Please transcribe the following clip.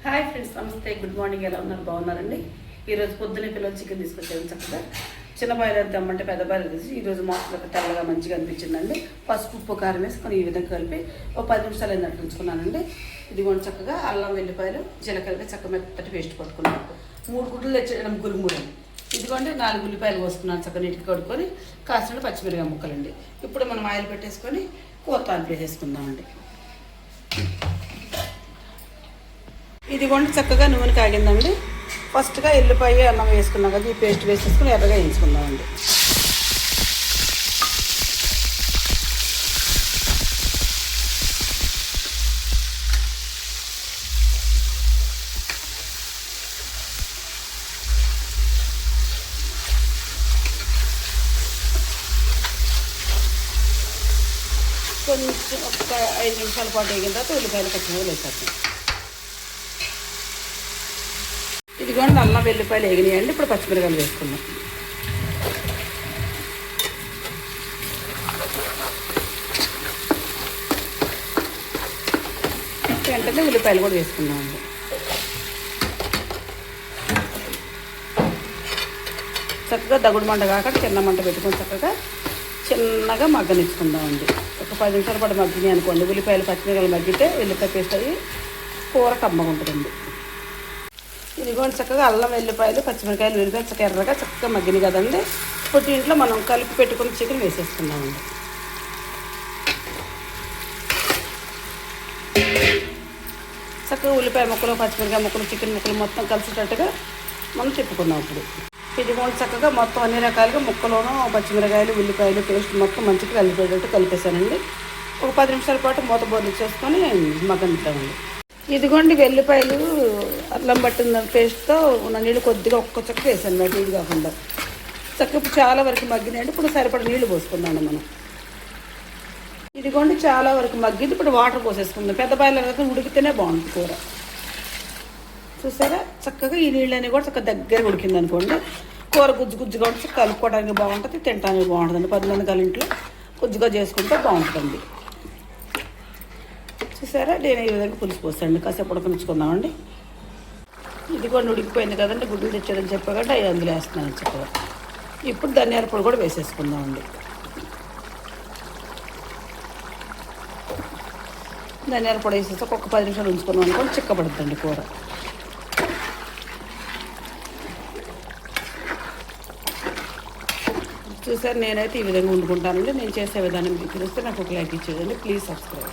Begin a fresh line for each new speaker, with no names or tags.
Hi friends, నమస్తే, good morning. ఎలా ఉన్నారు? బాగున్నారండి. ఈరోజు పొద్దున్నే పిల్లలు చికెన్ తీసుకొచ్చాను. చక్కగా చిన్న బాయిలర్ తెమ్మంటే పెద్ద బాయిలర్ తీసి ఈరోజు మాటలకు తెల్లగా మంచిగా అనిపించిందండి. పసుపు ఉప్పు కారం వేసుకొని ఈ విధంగా కలిపి ఒక 10 నిమిషాలు అయినట్టు ఉంచుకున్నానండి. ఇదిగోండి చక్కగా అల్లం వెల్లిపాయలు జీలకర్ర చక్కగా మెత్తటి పేస్ట్ పట్టుకున్నాను. 3 గుడ్లు తెచ్చడం గురుమురు. ఇదిగోండి 4 ఉల్లిపాయలు పోసుకున్నాను. చక్కగా నీటికి కడుక్కొని కాసిన పచ్చిమిరపకాయ ముక్కలండి. ఇప్పుడు మనం ఆయిల్ పెట్టేసుకొని కూర తాలింపు వేసేసుకుందామండి. ఇదిగోండి చక్కగా నూనె కాగిందండి. ఫస్ట్గా ఎల్లిపాయ అన్నం వేసుకున్నాం కదా, ఈ పేస్ట్ వేసేసుకుని ఎర్రగా వేయించుకుందామండి. కొంచెం ఒక 5 నిమిషాల పాటు వేగిన తర్వాత ఉల్లిపాయలు పచ్చిమిరపకాయలు వేసేస్తాం. ఇదిగోండి అల్లం వెల్లిపాయలు వేగినాయండి. ఇప్పుడు పచ్చిమిరపకాయలు వేసుకుందాం. వెంటనే ఉల్లిపాయలు కూడా వేసుకుందామండి. చక్కగా దగుడు మంట కాక చిన్న మంట పెట్టుకొని చక్కగా చిన్నగా మగ్గనిచ్చుకుందామండి. ఒక 10 నిమిషాల పాటు మగ్గినాయి అనుకోండి. ఉల్లిపాయలు పచ్చిమిరపకాయలు మగ్గితే ఉల్లిపాయ పేస్ట్ అయ్యి కూర కమ్మగా ఉంటుందండి. ఇదిగోండి చక్కగా అల్లం వెల్లిపాయలు పచ్చిమిరకాయలు ఉల్లిపాయలు చక్కగా ఎర్రగా చక్కగా మగ్గినాయి కదండి. ఇప్పుడు దీంట్లో మనం కలిపి పెట్టుకుని చికెన్ వేసేసుకున్నామండి. చక్కగా ఉల్లిపాయ ముక్కలు పచ్చిమిరకాయ ముక్కలు చికెన్ ముక్కలు మొత్తం కలిసేటట్టుగా మనం తిప్పుకున్నాం. ఇప్పుడు ఇదిగోండి చక్కగా మొత్తం అన్ని రకాలుగా ముక్కలోనూ పచ్చిమిరకాయలు ఉల్లిపాయలు పేస్ట్ మొత్తం మంచిగా కలిపేటట్టు కలిపేసానండి. ఒక 10 నిమిషాల పాటు మూత బోర్లు చేసుకొని మగ్గనిద్దామండి. ఇదిగోండి వెల్లిపాయలు అల్లం పట్టిన పేస్ట్తో ఉన్న నీళ్ళు కొద్దిగా ఒక్క చక్క వేసాను, నీళ్ళు కాకుండా చక్క చాలా వరకు మగ్గినాయండి. ఇప్పుడు సరిపడ నీళ్లు పోసుకుందామండి మనం. ఇదిగోండి చాలా వరకు మగ్గింది. ఇప్పుడు వాటర్ పోసేసుకుందాం. పెద్ద బాయిలర్ ఉడికితేనే బాగుంటుంది కూర. చూసారా చక్కగా ఈ నీళ్ళని కూడా చక్కగా దగ్గర ఉడికింది అనుకోండి. కూర గుజ్జు గుజ్జుగా ఉంటుంది, కలుపుకోవడానికి బాగుంటుంది, తినడానికి బాగుంటుందండి. 10 మంది కలిసి ఇంట్లో గుజ్జుగా చేసుకుంటే బాగుంటుందండి. చూసారా నేను ఈ విధంగా పులుసు పోస్తాండి. కాసేపు ఉడకనిచ్చుకుందామండి. ఇది కూడా ఉడికిపోయింది కదండి. గుడ్లు తెచ్చారని చెప్పగా అవి అందులో వేస్తున్నాను చక్కగా. ఇప్పుడు ధనియాల పొడి కూడా వేసేసుకుందామండి. ధనియాల పొడి వేసేసి ఒక 10 నిమిషాలు ఉంచుకున్నాం అనుకోండి, చిక్కబడుతుందండి కూర. చూసారు నేనైతే ఈ విధంగా వండుకుంటానండి. నేను చేసే విధానం మీకు తెలిస్తే నాకు ఒక లైక్ ఇచ్చేదండి. Please subscribe.